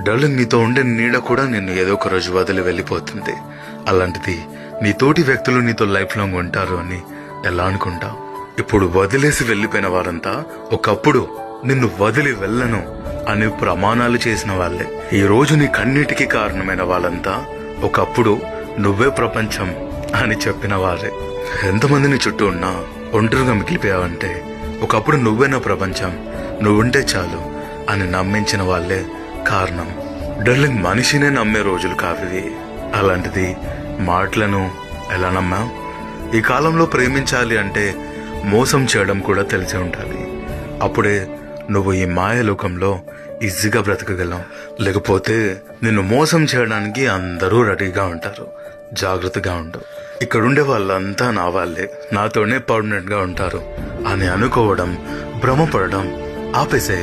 Darling, నీతో ఉండే నీడ కూడా నిన్ను ఏదో ఒక రోజు వదిలి వెళ్ళిపోతుంది. అలాంటిది నీ తోటి వ్యక్తులు నీతో లైఫ్ లాంగ్ ఉంటారు అని ఎలా అనుకుంటావు? ఇప్పుడు వదిలేసి వెళ్లిపోయిన వారంతా ఒకప్పుడు నిన్ను వదిలి వెళ్ళను అని ప్రమాణాలు చేసిన వాళ్ళే. ఈ రోజు నీ కన్నీటికి కారణమైన వాళ్ళంతా ఒకప్పుడు నువ్వే ప్రపంచం అని చెప్పిన వారే. ఎంతమంది నీ చుట్టూ ఉన్నా ఒంటరిగా మిగిలిపోయావంటే ఒకప్పుడు నువ్వే నా ప్రపంచం, నువ్వుంటే చాలు అని నమ్మించిన వాళ్ళే కారణం. డార్లింగ్, మనిషినే నమ్మే రోజులు కావివి. అలాంటిది మాటలను ఎలా నమ్మావు? ఈ కాలంలో ప్రేమించాలి అంటే మోసం చేయడం కూడా తెలిసి ఉండాలి. అప్పుడే నువ్వు ఈ మాయలోకంలో ఈజీగా బ్రతకగలం. లేకపోతే నిన్ను మోసం చేయడానికి అందరూ రెడీగా ఉంటారు. జాగ్రత్తగా ఉండు. ఇక్కడుండే వాళ్ళంతా నా వాళ్ళే, నాతోనే పర్మనెంట్ గా ఉంటారు అని అనుకోవడం, భ్రమపడడం ఆపేసే.